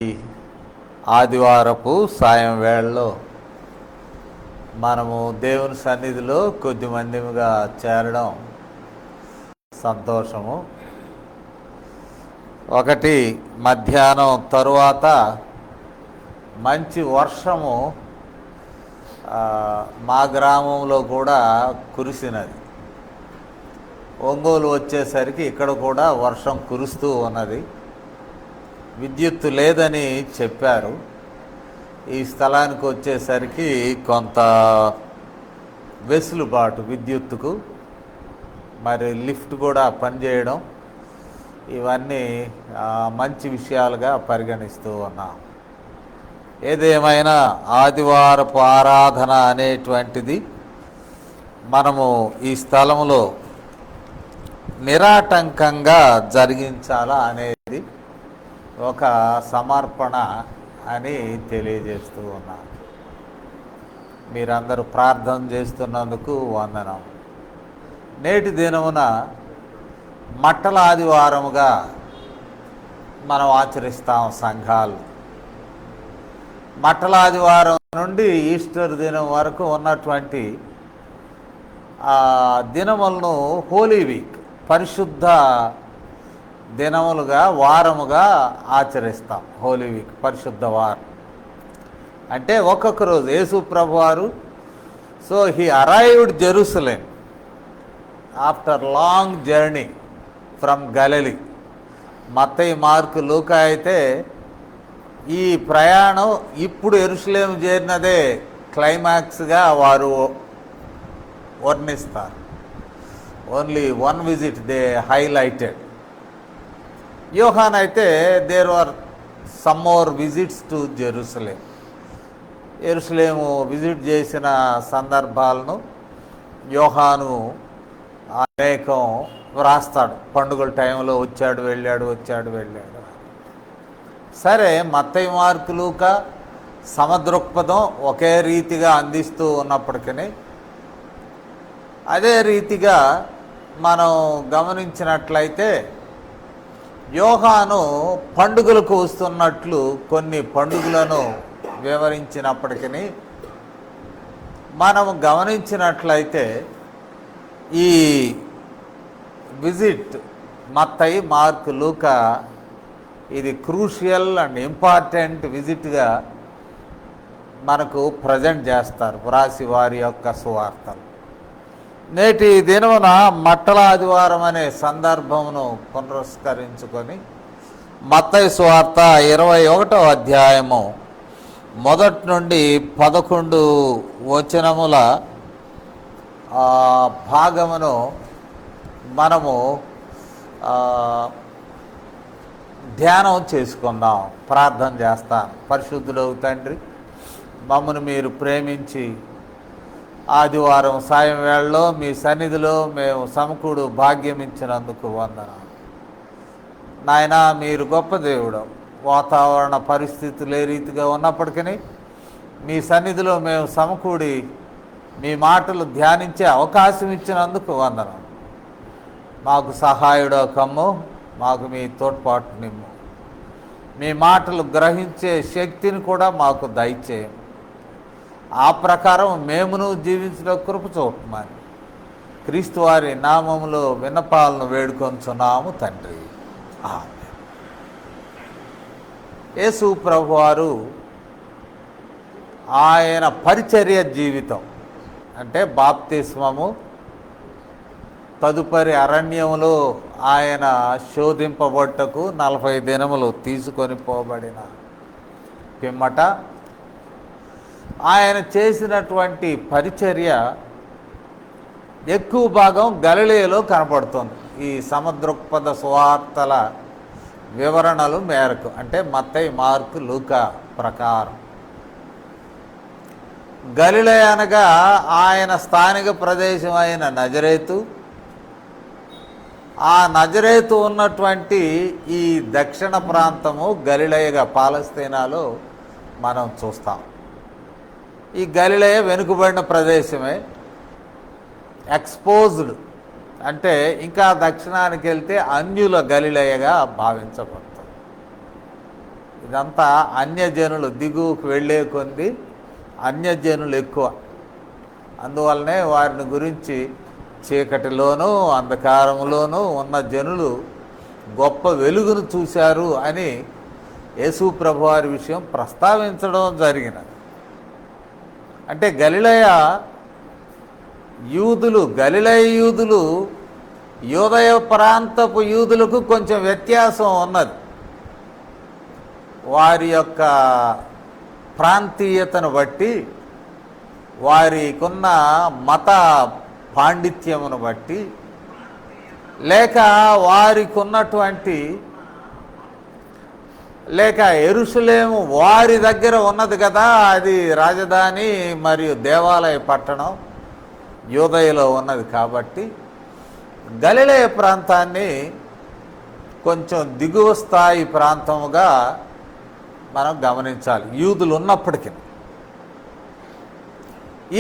ఆదివారపు సాయం వేళలో మనము దేవుని సన్నిధిలో కొద్ది మందిగా చేరడం సంతోషము. ఒకటి, మధ్యాహ్నం తరువాత మంచి వర్షము మా గ్రామంలో కూడా కురిసినది. ఒంగోలు వచ్చేసరికి ఇక్కడ కూడా వర్షం కురుస్తూ ఉన్నది. విద్యుత్తు లేదని చెప్పారు. ఈ స్థలానికి వచ్చేసరికి కొంత వెసులుబాటు విద్యుత్తుకు, మరి లిఫ్ట్ కూడా పనిచేయడం, ఇవన్నీ మంచి విషయాలుగా పరిగణిస్తూ ఉన్నాం. ఏదేమైనా ఆదివారపు ఆరాధన అనేటువంటిది మనము ఈ స్థలంలో నిరాటంకంగా జరిగించాలా అనేది ఒక సమర్పణ అని తెలియజేస్తూ ఉన్నాను. మీరందరూ ప్రార్థన చేస్తున్నందుకు వందనం. నేటి దినమున మట్టల ఆదివారముగా మనం ఆచరిస్తాం సంఘాలు. మట్టల ఆదివారం నుండి ఈస్టర్ దినం వరకు ఉన్నటువంటి దినములను హోలీ వీక్, పరిశుద్ధ దినములుగా, వారముగా ఆచరిస్తాం. హోలీ వీక్, పరిశుద్ధ వారం అంటే ఒక్కొక్క రోజు యేసు ప్రభువారు he arrived Jerusalem after long journey from Galilee. Mattayi, Marku, Luka అయితే ఈ ప్రయాణం ఇప్పుడు యెరూషలేము చేరినదే క్లైమాక్స్గా వారు వర్ణిస్తారు. Only one visit they highlighted. Yohan అయితే there are some more visits to Jerusalem. Yerushalemu visit చేసిన సందర్భాలను యోహాను అనేకం వ్రాస్తాడు. పండుగల టైంలో వచ్చాడు వెళ్ళాడు. సరే, మత్తయి, మార్కు, లూకా సమదృక్పథం ఒకే రీతిగా అందిస్తూ ఉన్నప్పటికీ అదే రీతిగా మనం గమనించినట్లయితే యోహాను పండుగలకు వస్తున్నట్లు కొన్ని పండుగలను వివరించినప్పటికీ మనం గమనించినట్లయితే ఈ విజిట్ మత్తయి, మార్కు, లూకా ఇది క్రూషియల్ అండ్ ఇంపార్టెంట్ విజిట్గా మనకు ప్రజెంట్ చేస్తారు వ్రాసి వారి యొక్క సువార్తలు. నేటి దినమున మట్టల ఆదివారం అనే సందర్భమును పునస్కరించుకొని మత్తయి సువార్త 21వ అధ్యాయము 1 నుండి 11 వచనముల భాగమును మనము ధ్యానం చేసుకుందాం. ప్రార్థన చేస్తాను. పరిశుద్ధుడవు తండ్రి, మమ్మల్ని మీరు ప్రేమించి ఆదివారం సాయం వేళలో మీ సన్నిధిలో మేము సమకూడు భాగ్యం ఇచ్చినందుకు వందనాలు నాయన. మీరు గొప్ప దేవుడు. వాతావరణ పరిస్థితులు ఏ రీతిగా ఉన్నప్పటికీ మీ సన్నిధిలో మేము సమకూడి మీ మాటలు ధ్యానించే అవకాశం ఇచ్చినందుకు వందనాలు. మాకు సహాయుడో కమ్ము, మాకు మీ తోడ్పాటు నిమ్ము. మీ మాటలు గ్రహించే శక్తిని కూడా మాకు దయచేయం. ఆ ప్రకారం మేమును జీవించిన కృప చూపమని క్రీస్తు వారి నామములో విన్నపాలను వేడుకొంచున్నాము తండ్రి. యేసు ప్రభువారు ఆయన పరిచర్య జీవితం అంటే బాప్తిస్మము, తదుపరి అరణ్యములో ఆయన శోధింపబట్టకు 40 దినములు తీసుకొని పోబడిన పిమ్మట ఆయన చేసినటువంటి పరిచర్య ఎక్కువ భాగం గలిలయలో కనపడుతుంది. ఈ సమదృక్పథ సువార్తల వివరణలు మేరకు అంటే మత్తయి, మార్కు, లూకా ప్రకారం. గలిలయ అనగా ఆయన స్థానిక ప్రదేశం అయిన నజరేతు, ఆ నజరేతు ఉన్నటువంటి ఈ దక్షిణ ప్రాంతము గలిలయగా పాలస్తీనాలో మనం చూస్తాం. ఈ గలిలయ వెనుకబడిన ప్రదేశమే. ఎక్స్పోజ్డ్ అంటే ఇంకా దక్షిణానికి వెళ్తే అన్యుల గలిలయగా భావించబడుతుంది. ఇదంతా అన్యజనులు దిగువకు వెళ్ళే కొద్ది అన్యజనులు ఎక్కువ. అందువల్లనే వారిని గురించి చీకటిలోనూ అంధకారంలోనూ ఉన్న జనులు గొప్ప వెలుగును చూశారు అని యేసు ప్రభువారి విషయం ప్రస్తావించడం జరిగినది. అంటే గలిలయ యూదులు యూదయ ప్రాంతపు యూదులకు కొంచెం వ్యత్యాసం ఉన్నది. వారి యొక్క ప్రాంతీయతను బట్టి, వారికున్న మత పాండిత్యమును బట్టి, లేక యెరూషలేము వారి దగ్గర ఉన్నది కదా, అది రాజధాని మరియు దేవాలయ పట్టణం యూదయలో ఉన్నది కాబట్టి గలిలయ ప్రాంతాన్ని కొంచెం దిగువ స్థాయి ప్రాంతముగా మనం గమనించాలి యూదులు ఉన్నప్పటికీ.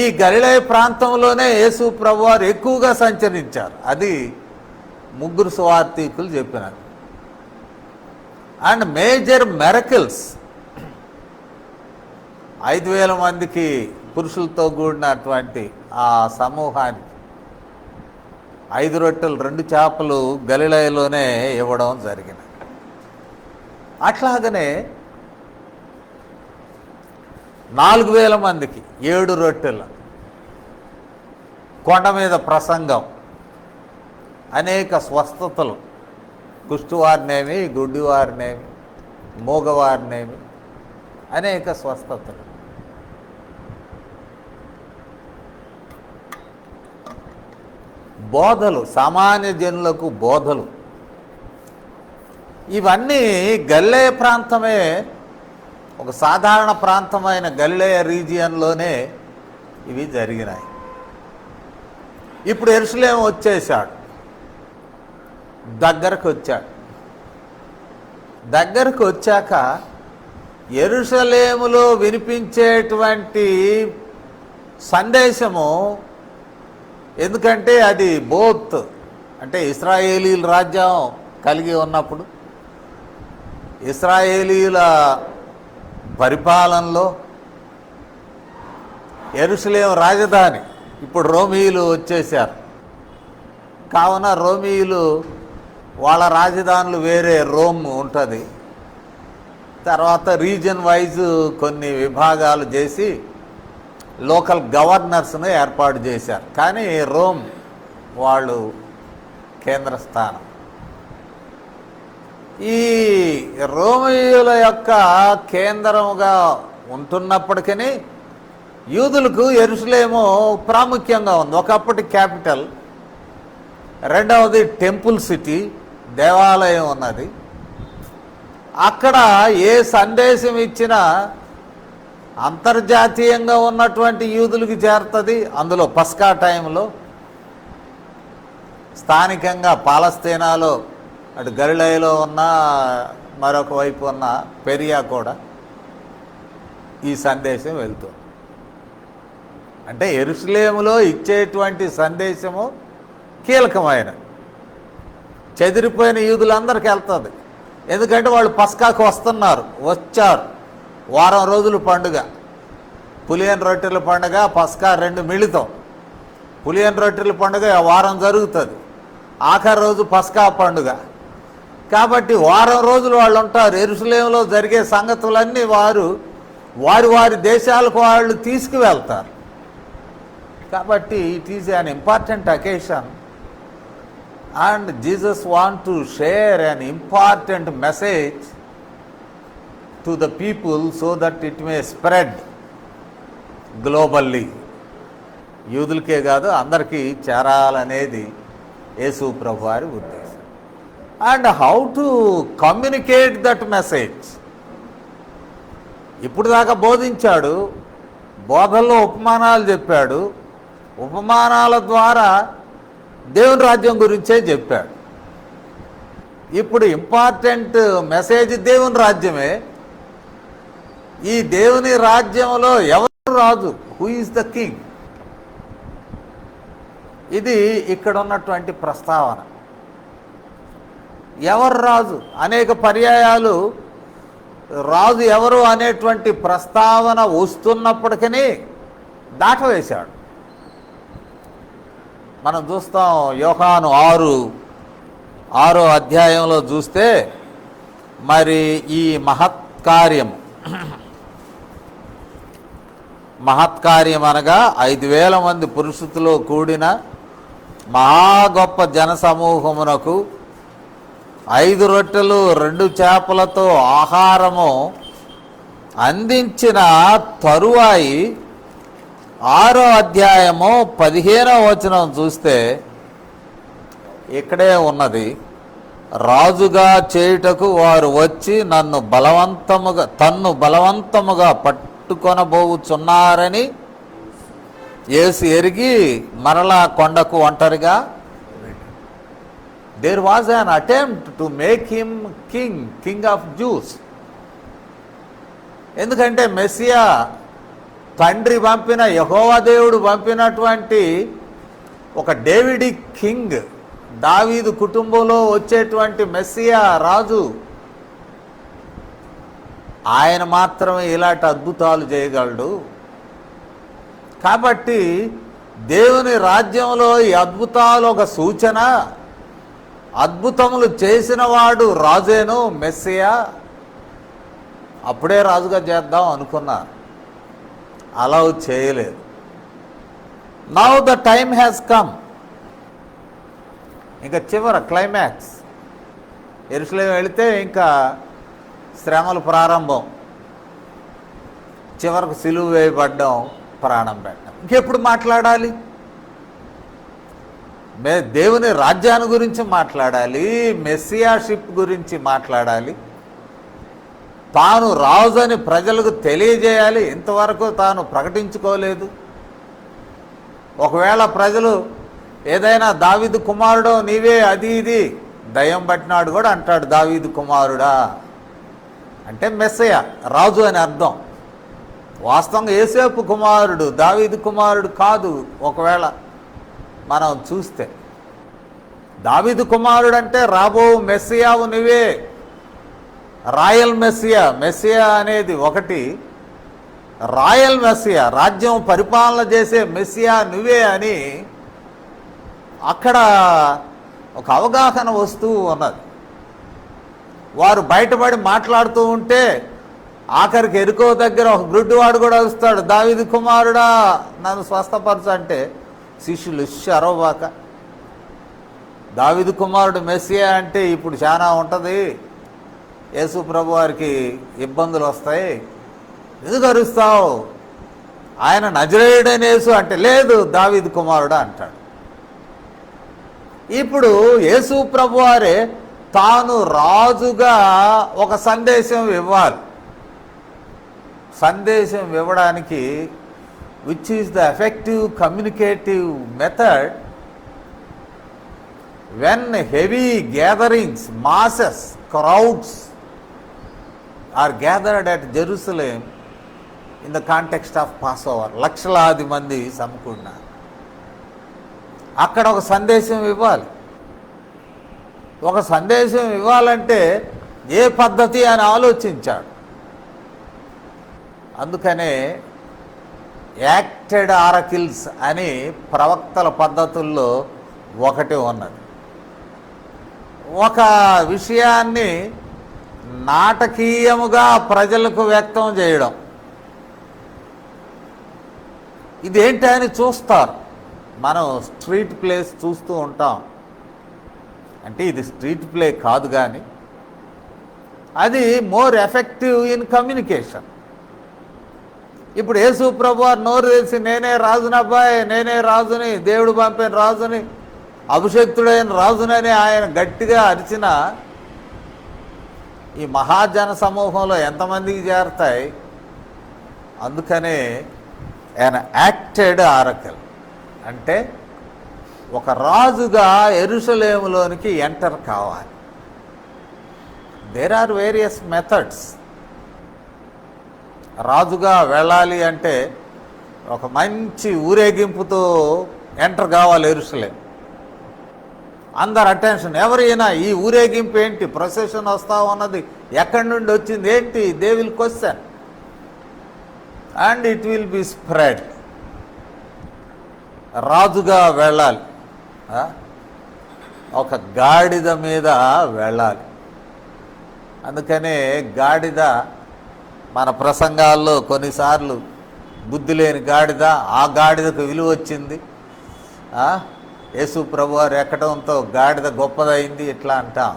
ఈ గలిలయ ప్రాంతంలోనే యేసు ప్రభువారు ఎక్కువగా సంచరించారు. అది ముగ్గురు సువార్తీకులు చెప్పినది. అండ్ మేజర్ మెరకిల్స్ 5,000 మందికి పురుషులతో కూడినటువంటి ఆ సమూహానికి 5 రొట్టెలు 2 చేపలు గలిలయలోనే ఇవ్వడం జరిగింది. అట్లాగనే 4,000 మందికి 7 రొట్టెలు, కొండ మీద ప్రసంగం, అనేక స్వస్థతలు, కుష్ఠవారినేమి, గుడ్డివారినేమి, మూగవారినేమి, అనేక స్వస్థతలు. బోధలు, సామాన్య జనులకు బోధలు, ఇవన్నీ గలిలయ ప్రాంతమే, ఒక సాధారణ ప్రాంతమైన గలిలయ రీజియన్లోనే ఇవి జరిగినాయి. ఇప్పుడు యెరూషలేము వచ్చేసాడు, దగ్గరకు వచ్చాక యెరూషలేములో వినిపించేటువంటి సందేశము, ఎందుకంటే అది బోత్ అంటే ఇశ్రాయేలీల రాజ్యం కలిగి ఉన్నప్పుడు, ఇశ్రాయేలీల పరిపాలనలో యెరూషలేము రాజధాని. ఇప్పుడు రోమీయులు వచ్చేసారు కావున రోమీయులు వాళ్ళ రాజధానులు వేరే, రోమ్ ఉంటుంది. తర్వాత రీజన్ వైజ్ కొన్ని విభాగాలు చేసి లోకల్ గవర్నర్స్ను ఏర్పాటు చేశారు. కానీ రోమ్ వాళ్ళు కేంద్ర స్థానం. ఈ రోమీయుల యొక్క కేంద్రముగా ఉంటున్నప్పటికీ యూదులకు యెరూషలేము ప్రాముఖ్యంగా ఉంది. ఒకప్పటి క్యాపిటల్, రెండవది టెంపుల్ సిటీ, దేవాలయం ఉన్నది. అక్కడ ఏ సందేశం ఇచ్చినా అంతర్జాతీయంగా ఉన్నటువంటి యూదులకి చేరుతుంది. అందులో పస్కా టైంలో స్థానికంగా పాలస్తీనాలో, అటు గలిలయలో ఉన్న మరొక వైపు ఉన్న పెరియా కూడా ఈ సందేశం వెళ్తుంది. అంటే యెరూషలేములో ఇచ్చేటువంటి సందేశము కీలకమైన, చెదిరిపోయిన యూదులందరికీ వెళ్తుంది. ఎందుకంటే వాళ్ళు పస్కాకు వచ్చారు. వారం రోజులు పండుగ, పులియన్ రొట్టెల పండుగ, పస్కా 2 మిళితం. పులియన్ రొట్టెల పండుగ వారం జరుగుతుంది, ఆఖరి రోజు పస్కా పండుగ. కాబట్టి వారం రోజులు వాళ్ళు ఉంటారు. యెరూషలేములో జరిగే సంగతులన్నీ వారి దేశాలకు వాళ్ళు తీసుకువెళ్తారు. కాబట్టి it is an important occasion and Jesus want to share an important message to the people so that it may spread globally. యూదులకే కాదు అందరికీ చేరాలనేది యేసు ప్రభువారి ఉద్దేశం. And how to communicate that message. ఇప్పుడు దాకా బోధించాడు, బోధల్లో ఉపమానాలు చెప్పాడు, ఉపమానాల ద్వారా దేవుని రాజ్యం గురించే చెప్పాడు. ఇప్పుడు ఇంపార్టెంట్ మెసేజ్ దేవుని రాజ్యమే. ఈ దేవుని రాజ్యంలో ఎవరు రాజు, హూ ఈజ్ ద కింగ్, ఇది ఇక్కడ ఉన్నటువంటి ప్రస్తావన. ఎవరు రాజు అనేక పర్యాయాలు రాజు ఎవరు అనేటువంటి ప్రస్తావన వస్తున్నప్పటికీ దాటవేశాడు. మనం చూస్తాం యోహాను 6వ అధ్యాయంలో చూస్తే మరి ఈ మహత్కార్యం అనగా 5,000 మంది పురుషులతో కూడిన మహా గొప్ప జనసమూహమునకు 5 రొట్టెలు 2 చేపలతో ఆహారము అందించిన తరువాయి 6వ అధ్యాయము 15వ వచనం చూస్తే ఇక్కడే ఉన్నది. రాజుగా చేయుటకు వారు వచ్చి తన్ను బలవంతముగా పట్టుకొనబోచున్నారని యేసు ఎరిగి మరలా కొండకు ఒంటరిగా. There was an attempt to make him king of Jews. ఎందుకంటే మెస్సియా తండ్రి పంపిన, యెహోవా దేవుడు పంపినటువంటి ఒక డేవిడిక్ కింగ్, దావీదు కుటుంబంలో వచ్చేటువంటి మెస్సియా రాజు, ఆయన మాత్రమే ఇలాంటి అద్భుతాలు చేయగలడు. కాబట్టి దేవుని రాజ్యంలో ఈ అద్భుతాలు ఒక సూచన. అద్భుతములు చేసిన వాడు రాజేను, మెస్సియా. అప్పుడే రాజుగా చేద్దాం అనుకున్నారు, అలౌ చేయలేదు. Now the time has come. ఇంకా క్లైమాక్స్ యెరూషలేము వెళితే ఇంకా శ్రమలు ప్రారంభం, చివరకు సిలువ వేయబడ్డం, ప్రాణం పెట్టడం. ఇంకెప్పుడు మాట్లాడాలి? దేవుని రాజ్యాన్ని గురించి మాట్లాడాలి, మెస్సియాషిప్ గురించి మాట్లాడాలి, తాను రాజు అని ప్రజలకు తెలియజేయాలి. ఇంతవరకు తాను ప్రకటించుకోలేదు. ఒకవేళ ప్రజలు ఏదైనా దావీదు కుమారుడో నీవే అది ఇది, దయ్యం పట్టినాడు కూడా అంటాడు దావీదు కుమారుడా అంటే మెస్సయ్య రాజు అని అర్థం. వాస్తవంగా యోసేపు కుమారుడు, దావీదు కుమారుడు కాదు. ఒకవేళ మనం చూస్తే దావీదు కుమారుడు అంటే రాబో మెస్సియావు నువ్వే, రాయల్ మెస్సియా అనేది ఒకటి, రాయల్ మెస్సియా రాజ్యం పరిపాలన చేసే మెస్సియా నువ్వే అని అక్కడ ఒక అవగాహన వస్తూ ఉన్నది. వారు బయటపడి మాట్లాడుతూ ఉంటే ఆఖరికి ఎరుకో దగ్గర ఒక గుడ్డివాడు కూడా వస్తాడు, దావీదు కుమారుడా నన్ను స్వస్థపరచు అంటే శిష్యులు అరవబాక. దావీదు కుమారుడు మెస్సియా అంటే ఇప్పుడు చాలా ఉంటుంది, యేసు ప్రభు వారికి ఇబ్బందులు వస్తాయి, ఎందుకు అరుస్తావు, ఆయన నజరేయుడైన యేసు అంటే లేదు దావీదు కుమారుడా అంటాడు. ఇప్పుడు యేసు ప్రభు వారే తాను రాజుగా ఒక సందేశం ఇవ్వాలి. సందేశం ఇవ్వడానికి which is the effective communicative method when heavy gatherings, masses, crowds are gathered at Jerusalem in the context of Passover. లక్షలాది మంది సమకూడినారు. అక్కడ ఒక సందేశం ఇవ్వాలి. ఒక సందేశం ఇవ్వాలంటే ఏ పద్ధతి అని ఆలోచించాడు. అందుకనే యాక్టెడ్ ఆరకిల్స్ అని ప్రవక్తల పద్ధతుల్లో ఒకటి ఉన్నది. ఒక విషయాన్ని నాటకీయముగా ప్రజలకు వ్యక్తం చేయడం, ఇదేంటి అని చూస్తారు. మనం స్ట్రీట్ ప్లేస్ చూస్తూ ఉంటాం, అంటే ఇది స్ట్రీట్ ప్లే కాదు కానీ అది మోర్ ఎఫెక్టివ్ ఇన్ కమ్యూనికేషన్. ఇప్పుడు యేసు ప్రభు వారు నోరు తెలిసి నేనే రాజునబ్బాయి, నేనే రాజుని, దేవుడు పంపిన రాజుని, అభిషక్తుడైన రాజునని ఆయన గట్టిగా అరిచిన ఈ మహాజన సమూహంలో ఎంతమందికి చేరతాయి? అందుకనే ఆయన యాక్టెడ్ ఆరకల్ అంటే ఒక రాజుగా యెరూషలేములోనికి ఎంటర్ కావాలి. There are various methods. రాజుగా వెళ్ళాలి అంటే ఒక మంచి ఊరేగింపుతో ఎంటర్ కావాలి యెరూషలేం. అందరు అటెన్షన్, ఎవరైనా ఈ ఊరేగింపు ఏంటి, ప్రొసెషన్ వస్తా ఉన్నది, ఎక్కడి నుండి వచ్చింది ఏంటి, they will question and it will be spread. రాజుగా వెళ్ళాలి, ఒక గాడిద మీద వెళ్ళాలి. అందుకనే గాడిద మన ప్రసంగాల్లో కొన్నిసార్లు బుద్ధి లేని గాడిద, ఆ గాడిదకు విలువ వచ్చింది, యేసు ప్రభువారు ఎక్కడంతో గాడిద గొప్పదైంది ఇట్లా అంటాం.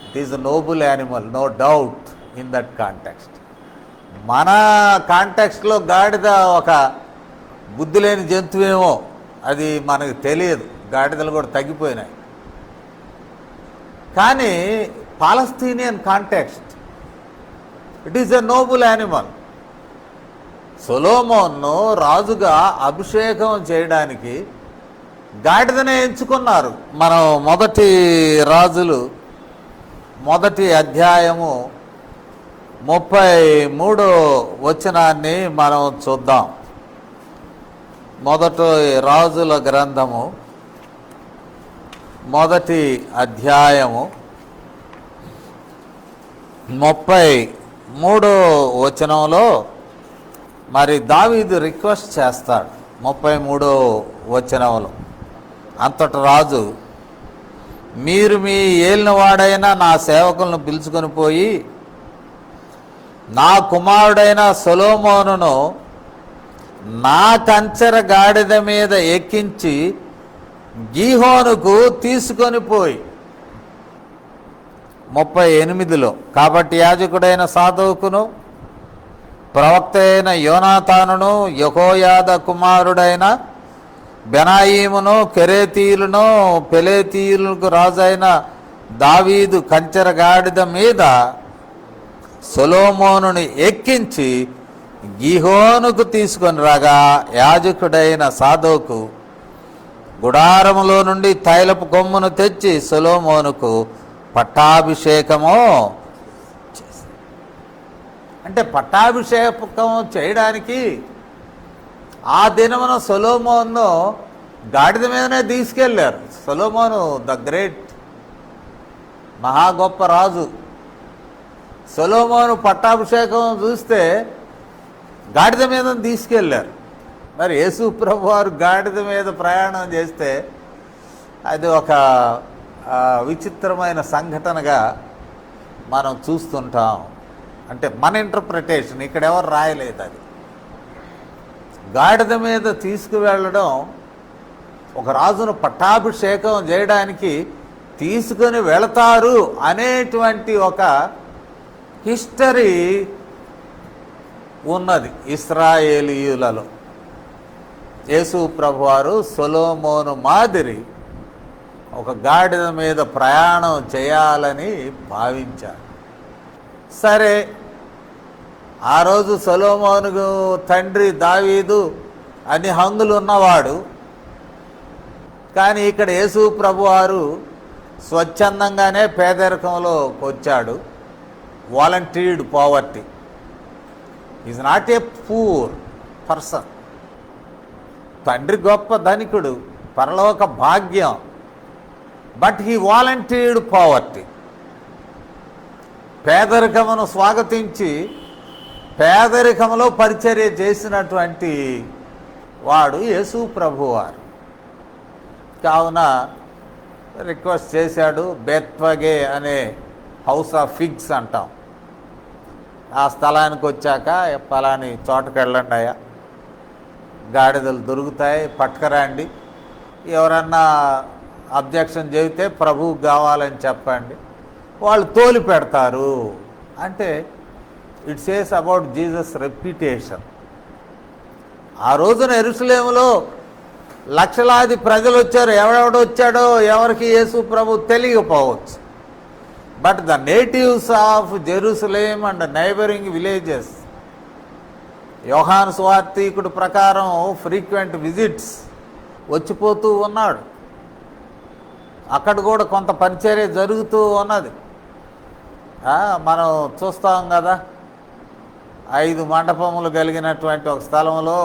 It is a noble animal, no doubt in that context. మన కాంటెక్స్ట్లో గాడిద ఒక బుద్ధి లేని జంతువేమో, అది మనకు తెలియదు, గాడిదలు కూడా తగ్గిపోయినాయి. కానీ Palestinian context it is a noble animal. సొలొమోన్ను రాజుగా అభిషేకం చేయడానికి గాడిదనే ఎంచుకున్నారు. మనం మొదటి రాజులు 1 అధ్యాయము 33 వచనాన్ని మనం చూద్దాం. మొదటి రాజుల గ్రంథము 1 అధ్యాయము 33 వచనంలో మరి దావీదు రిక్వెస్ట్ చేస్తాడు. 33 వచనంలో, అంతటి రాజు, మీరు మీ ఏలినవాడైన నా సేవకులను పిలుచుకొని పోయి నా కుమారుడైన సొలొమోనును నా కంచెర గాడిద మీద ఎక్కించి గీహోనుకు తీసుకొని పోయి. 38లో, కాబట్టి యాజకుడైన సాదోకును ప్రవక్త అయిన యోనాతానును యెహోయాదా కుమారుడైన బెనాయీమును కెరేతీయులను పెలేతీయులకు రాజైన దావీదు కంచెర గాడిద మీద సొలొమోనుని ఎక్కించి గీహోనుకు తీసుకొని రాగా, యాజకుడైన సాదోకు గుడారములో నుండి తైలపు కొమ్మును తెచ్చి సొలొమోనుకు పట్టాభిషేకము చేసి. అంటే పట్టాభిషేకం చేయడానికి ఆ దినమున సొలొమోను గాడిద మీదనే తీసుకెళ్ళారు. సొలొమోను ద గ్రేట్, మహా గొప్ప రాజు. సొలొమోను పట్టాభిషేకం చూస్తే గాడిద మీద తీసుకెళ్ళారు. మరి యేసు ప్రభువారు గాడిద మీద ప్రయాణం చేస్తే అది ఒక విచిత్రమైన సంఘటనగా మనం చూస్తుంటాం. అంటే మన ఇంటర్ప్రిటేషన్, ఇక్కడ ఎవరు రాయలేదు. అది గాడిద మీద తీసుకువెళ్ళడం, ఒక రాజును పట్టాభిషేకం చేయడానికి తీసుకొని వెళతారు అనేటువంటి ఒక హిస్టరీ ఉన్నది ఇశ్రాయేలీయులలో. యేసు ప్రభువారు సొలొమోను మాదిరి ఒక గాడిద మీద ప్రయాణం చేయాలని భావించారు. సరే, ఆ రోజు సొలొమోనుకు తండ్రి దావీదు అన్ని హంగులు ఉన్నవాడు. కానీ ఇక్కడ యేసు ప్రభువారు స్వచ్ఛందంగానే పేదరికంలోకి వచ్చాడు. Volunteered poverty. Is not a poor person. తండ్రి గొప్ప ధనికుడు, పరలోక భాగ్యం, బట్ హీ వాలంటీర్డ్ పావర్టీ. పేదరికమును స్వాగతించి పేదరికంలో పరిచర్య చేసినటువంటి వాడు యేసు ప్రభువారు. కావున రిక్వెస్ట్ చేశాడు. బెత్వగే అనే హౌస్ ఆఫ్ ఫిగ్స్ అంటాం. ఆ స్థలానికి వచ్చాక, పలాని చోటకి వెళ్ళండి అయ్యా, గాడిదలు దొరుకుతాయి, పట్టుకరండి, ఎవరన్నా అబ్జెక్షన్ చెబితే ప్రభువుకు కావాలని చెప్పండి, వాళ్ళు తోలి పెడతారు. అంటే it says about Jesus reputation. ఆ రోజున యెరూషలేములో లక్షలాది ప్రజలు వచ్చారు. ఎవడెవడు వచ్చాడో ఎవరికి యేసు ప్రభు తెలియకపోవచ్చు. But the natives of Jerusalem and neighbouring villages, యోహాను సువార్తీకుడు ప్రకారం ఫ్రీక్వెంట్ విజిట్స్ వచ్చిపోతూ ఉన్నాడు. అక్కడ కూడా కొంత పరిచర్య జరుగుతూ ఉన్నది. మనం చూస్తాం కదా, 5 మండపములు కలిగినటువంటి ఒక స్థలంలో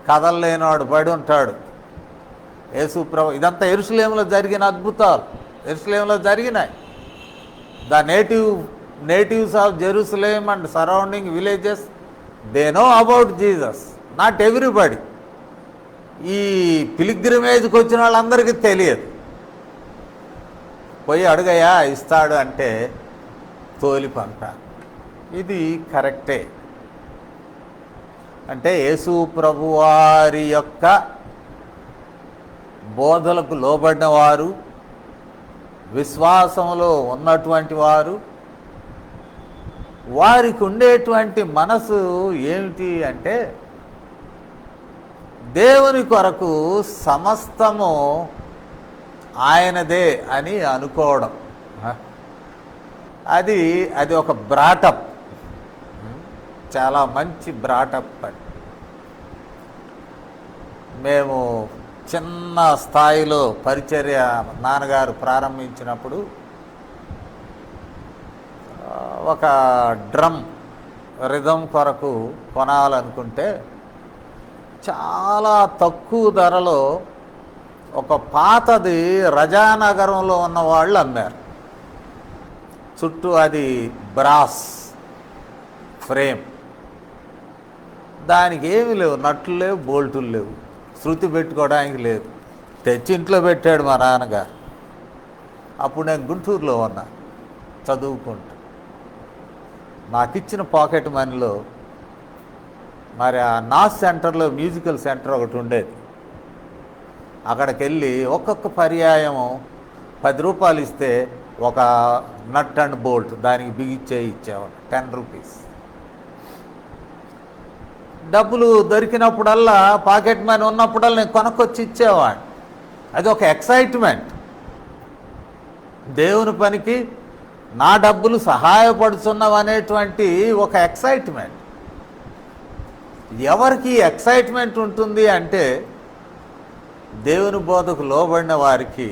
కదలలేనివాడు పడి ఉంటాడు. యేసు ప్రభు ఇదంతా యెరూషలేములో జరిగిన అద్భుతాలు, యెరూషలేములో జరిగినాయి. The natives of Jerusalem and surrounding villages they know about Jesus, not everybody. ఈ పిలిగ్రిమేజ్కి వచ్చిన వాళ్ళందరికీ తెలియదు. పోయి అడుగయ్యా ఇస్తాడు అంటే తోలి పంపారు. ఇది కరెక్టే. అంటే యేసు ప్రభువారి యొక్క బోధలకు లోబడిన వారు, విశ్వాసంలో ఉన్నటువంటి వారు, వారికి ఉండేటువంటి మనసు ఏమిటి అంటే దేవుని కొరకు సమస్తము ఆయనదే అని అనుకోవడం. అది ఒక బ్రాటప్, చాలా మంచి బ్రాటప్. అని మేము చిన్న స్థాయిలో పరిచర్య నాన్నగారు ప్రారంభించినప్పుడు ఒక డ్రమ్ రిథం కొరకు కొనాలనుకుంటే చాలా తక్కువ ధరలో ఒక పాతది రజానగరంలో ఉన్న వాళ్ళు అమ్మారు. చుట్టూ అది బ్రాస్ ఫ్రేమ్, దానికి ఏమీ లేవు, నట్లు లేవు, బోల్టులు లేవు, శృతి పెట్టుకోవడానికి లేదు. తెచ్చి ఇంట్లో పెట్టాడు మా నాన్నగారు. అప్పుడు నేను గుంటూరులో ఉన్నా చదువుకుంటూ. నాకు ఇచ్చిన పాకెట్ మనీలో మరి ఆ నాస్ సెంటర్లో మ్యూజికల్ సెంటర్ ఒకటి ఉండేది. అక్కడికి వెళ్ళి ఒక్కొక్క పర్యాయము 10 రూపాయలు ఇస్తే ఒక నట్ అండ్ బోల్ట్ దానికి బిగిచ్చే ఇచ్చేవాడు, 10 రూపీస్. డబ్బులు దొరికినప్పుడల్లా, పాకెట్ మనీ ఉన్నప్పుడల్లా నేను కొనుక్కొచ్చి ఇచ్చేవాడిని. అది ఒక ఎక్సైట్మెంట్. దేవుని పనికి నా డబ్బులు సహాయపడుతున్నవనేటువంటి ఒక ఎక్సైట్మెంట్. ఎవరికి ఎక్సైట్మెంట్ ఉంటుంది అంటే దేవుని బోధకు లోబడిన వారికి,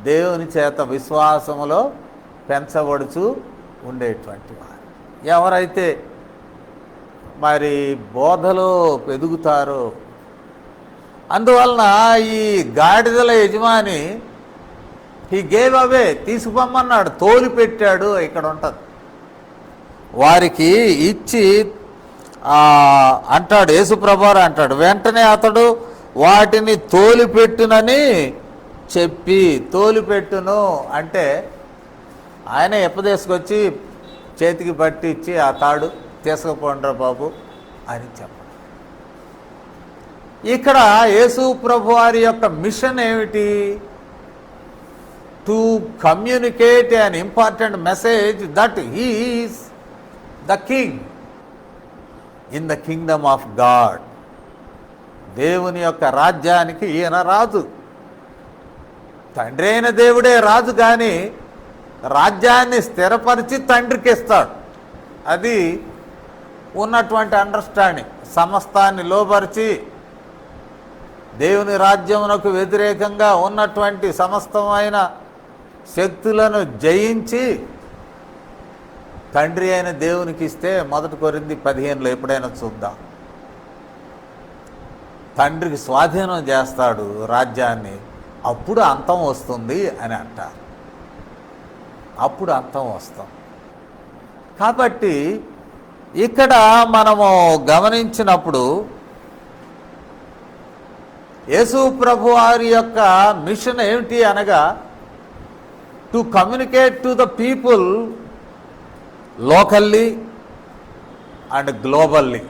దేవుని చేత విశ్వాసములో పెంచబడుచు ఉండేటువంటి వారు. ఎవరైతే మరి బోధలో ఎదుగుతారో, అందువలన ఈ గాడిదల యజమాని హీ గేవ్ అవే, తీసుకుపోమన్నాడు, తోలి పెట్టాడు. ఇక్కడ ఉంటుంది వారికి ఇచ్చి అంటాడు, యేసుప్రభువారు అంటాడు, వెంటనే అతడు వాటిని తోలిపెట్టునని చెప్పి, తోలిపెట్టును అంటే ఆయన ఎప్పదేసుకొచ్చి చేతికి పట్టి ఇచ్చి ఆ తాడు తీసుకుపోండ్రా బాబు అని చెప్పండి. ఇక్కడ యేసు ప్రభువారి యొక్క మిషన్ ఏమిటి? To communicate an important message that he is the king in the kingdom of God. దేవుని యొక్క రాజ్యానికి ఈయన రాజు. తండ్రి అయిన దేవుడే రాజు, కానీ రాజ్యాన్ని స్థిరపరిచి తండ్రికి ఇస్తాడు. అది ఉన్నటువంటి అండర్స్టాండింగ్. సమస్తాన్ని లోపరిచి దేవుని రాజ్యమునకు వ్యతిరేకంగా ఉన్నటువంటి సమస్తమైన శక్తులను జయించి తండ్రి అయిన దేవునికి ఇస్తే, 1 కొరింథీ 15లో ఎప్పుడైనా చూద్దాం, తండ్రికి స్వాధీనం చేస్తాడు రాజ్యాన్ని. అప్పుడు అంతం వస్తుంది అని అంటారు. అప్పుడు అంతం వస్తాం. కాబట్టి ఇక్కడ మనము గమనించినప్పుడు యేసు ప్రభు వారి యొక్క మిషన్ ఏమిటి అనగా, to communicate to the people locally and globally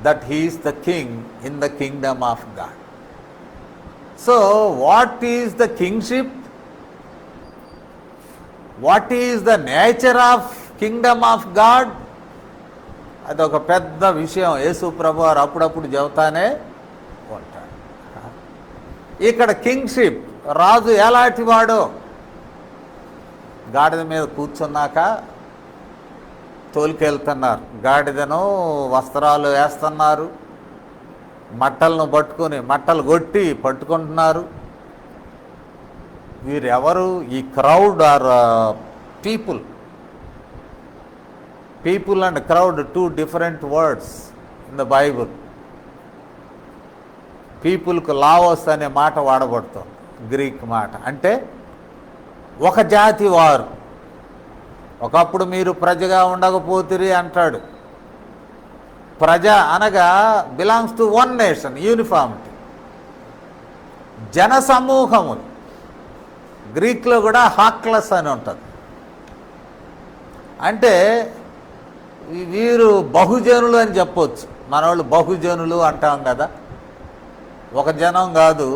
that he is the king in the kingdom of God. So what is the kingship? What is the nature of kingdom of God? అదొక పెద్ద విషయం. యేసు ప్రభువారు అప్పుడప్పుడు చెబుతానే ఉంటాడు. ఇక్కడ kingship, రాజు ఎలాంటి వాడో, గాడిద మీద కూర్చున్నాక తోలుకెళ్తున్నారు. గాడిదను వస్త్రాలు వేస్తున్నారు, మట్టలను పట్టుకొని మట్టలు కొట్టి పట్టుకుంటున్నారు. వీరెవరు? ఈ crowd are people. People and crowd, 2 different words in the Bible. పీపుల్కు లావోస్ అనే మాట వాడబడుతుంది, గ్రీక్ మాట. అంటే ఒక జాతి వారు. ఒకప్పుడు మీరు ప్రజగా ఉండకపోతిరి అంటాడు. ప్రజ అనగా belongs to one nation, uniformity. జన సమూహములు, గ్రీక్లో కూడా హాక్లస్ అని ఉంటుంది. అంటే వీరు బహుజనులు అని చెప్పొచ్చు. మన వాళ్ళు బహుజనులు అంటాం కదా, ఒక జనం కాదు,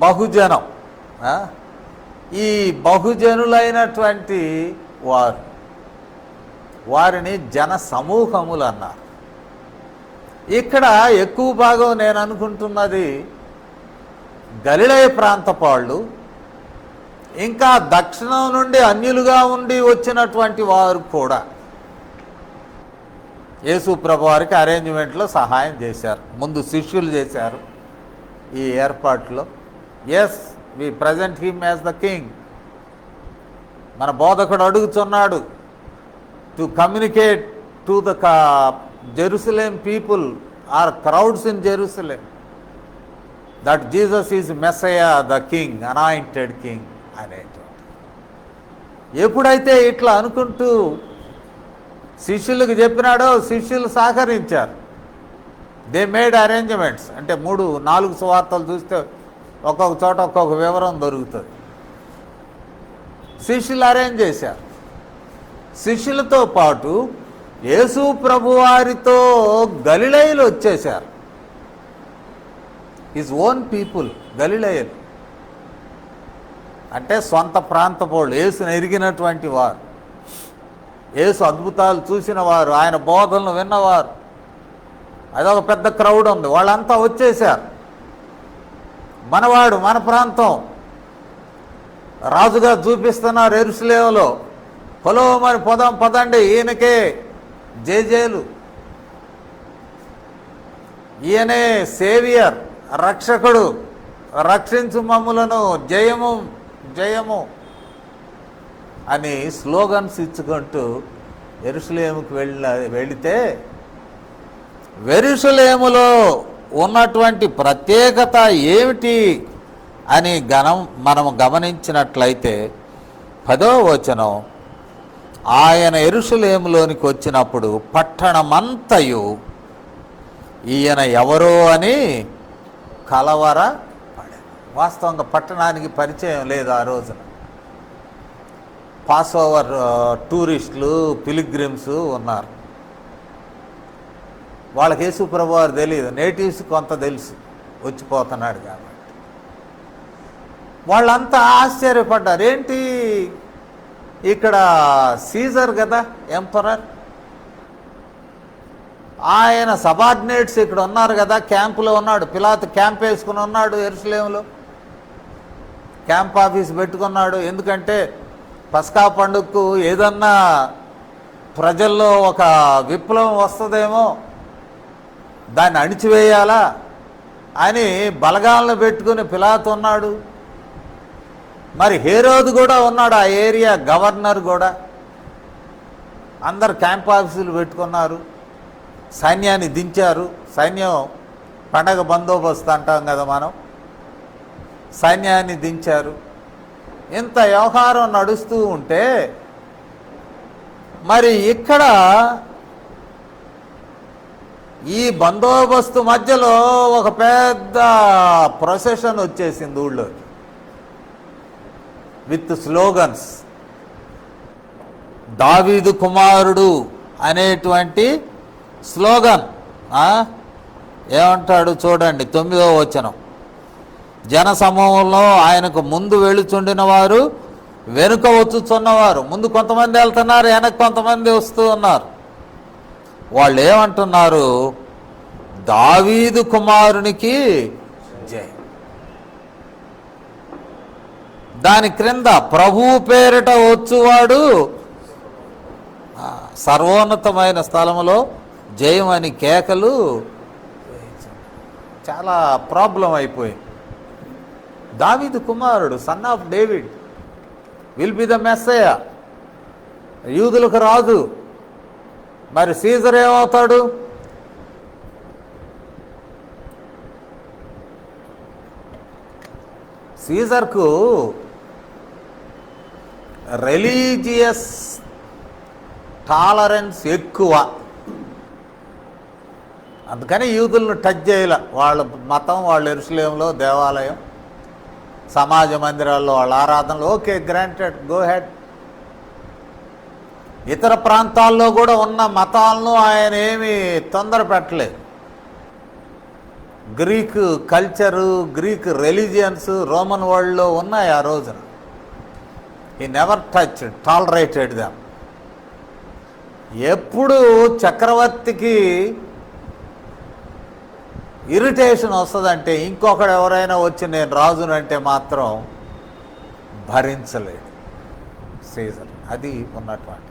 బహుజనం. ఈ బహుజనులైనటువంటి వారిని జన సమూహములు అన్నారు. ఇక్కడ ఎక్కువ భాగం నేను అనుకుంటున్నది గలిలయ ప్రాంతపు వాళ్ళు, ఇంకా దక్షిణం నుండి అన్యులుగా ఉండి వచ్చినటువంటి వారు కూడా యేసు ప్రభు వారికి అరేంజ్మెంట్లో సహాయం చేశారు. ముందు శిష్యులు చేశారు ఈ ఏర్పాట్లో. Yes, we present him as the king. మన బోధకుడు అడుగుతున్నాడు to communicate to the Jerusalem people are crowds in Jerusalem that Jesus is messiah, the king, anointed king అనేటువంటి. ఎప్పుడైతే ఇట్లా అనుకుంటూ శిష్యులకు చెప్పినాడో శిష్యులు సహకరించారు. They made arrangements. అంటే 3-4 సువార్తలు చూస్తే ఒక్కొక్క చోట ఒక్కొక్క వివరం దొరుకుతుంది. శిష్యులు అరేంజ్ చేశారు. శిష్యులతో పాటు యేసు ప్రభువారితో గలిలయలు వచ్చేశారు. హిజ్ ఓన్ పీపుల్, గలిలయలు అంటే సొంత ప్రాంతపోళ్ళు, యేసును ఎరిగినటువంటి వారు, యేసు అద్భుతాలు చూసిన వారు, ఆయన బోధనలు విన్నవారు. అదొక పెద్ద క్రౌడ్ ఉంది, వాళ్ళంతా వచ్చేశారు. మనవాడు, మన ప్రాంతం రాజుగా చూపిస్తున్నారు యెరూషలేములో. పొలో మరి పదండి, ఈయనకే జేజేలు, ఈయనే సేవియర్, రక్షకుడు, రక్షించు మమ్ములను, జయము జయము అని స్లోగన్స్ ఇచ్చుకుంటూ యెరూషలేముకు వెళితే యెరూషలేములో ఉన్నటువంటి ప్రత్యేకత ఏమిటి అని మనం గమనించినట్లయితే 10వ వచనం, ఆయన యెరూషలేములోనికి వచ్చినప్పుడు పట్టణమంతయు ఈయన ఎవరో అని కలవరపడెను. వాస్తవంగా పట్టణానికి పరిచయం లేదు ఆ రోజున. పాస్ ఓవర్ టూరిస్టులు, పిలిగ్రిమ్స్ ఉన్నారు. వాళ్ళకి యేసు ప్రభు వారు తెలియదు, నేటివ్స్ కొంత తెలుసు, వచ్చిపోతున్నాడు కాబట్టి. వాళ్ళంతా ఆశ్చర్యపడ్డారు. ఏంటి ఇక్కడ సీజర్ కదా, ఎంపరర్, ఆయన సబార్డినేట్స్ ఇక్కడ ఉన్నారు కదా, క్యాంపులో ఉన్నాడు. పిలాతు క్యాంప్ వేసుకుని ఉన్నాడు యెరూషలేములో, క్యాంప్ ఆఫీస్ పెట్టుకున్నాడు. ఎందుకంటే పస్కా పండుగకు ఏదన్నా ప్రజల్లో ఒక విప్లవం వస్తుందేమో, దాన్ని అణిచివేయాలా అని బలగాలను పెట్టుకుని పిలాతు ఉన్నాడు. మరి హేరోదు కూడా ఉన్నాడు, ఆ ఏరియా గవర్నర్ కూడా. అందరు క్యాంప్ ఆఫీసులు పెట్టుకున్నారు, సైన్యాన్ని దించారు. సైన్యం పండగ బందోబస్తు అంటాం కదా మనం, సైన్యాన్ని దించారు. ఇంత వ్యవహారం నడుస్తూ ఉంటే మరి ఇక్కడ ఈ బందోబస్తు మధ్యలో ఒక పెద్ద ప్రొసెషన్ వచ్చేసింది ఊళ్ళోకి విత్ స్లోగన్స్. దావీదు కుమారుడు అనేటువంటి స్లోగన్. ఏమంటాడు చూడండి, 9వ వచనం, జన సమూహంలో ఆయనకు ముందు వెళుచుండిన వారు వెనుక వచ్చుచున్నవారు. ముందు కొంతమంది వెళ్తున్నారు, వెనక కొంతమంది వస్తూ ఉన్నారు. వాళ్ళు ఏమంటున్నారు, దావీదు కుమారునికి జై. దాని క్రింద ప్రభువు పేరిట వచ్చువాడు సర్వోన్నతమైన స్థలములో జయమని కేకలు. చాలా ప్రాబ్లం అయిపోయింది. దావీదు కుమారుడు, son of David, will be the messiah, యూదులకు రాజు. మరి సీజర్ ఏమవుతాడు? సీజర్కు రిలీజియస్ టాలరెన్స్ ఎక్కువ, అందుకని యూదులను టచ్ చేయాల. వాళ్ళ మతం, వాళ్ళ యెరూషలేములో దేవాలయం, సమాజ మందిరాల్లో వాళ్ళ ఆరాధనలు, ఓకే గ్రాంటెడ్, గో హెడ్. ఇతర ప్రాంతాల్లో కూడా ఉన్న మతాలను ఆయన ఏమీ తొందర పెట్టలేదు. Greek culture, Greek religions Roman వరల్డ్లో ఉన్నాయి ఆ రోజున. He never touch, tolerated them. ఎప్పుడు చక్రవర్తికి ఇరిటేషన్ వస్తుందంటే, ఇంకొకడు ఎవరైనా వచ్చి నేను రాజునంటే మాత్రం భరించలేడు సీజర్. అది ఉన్నటువంటి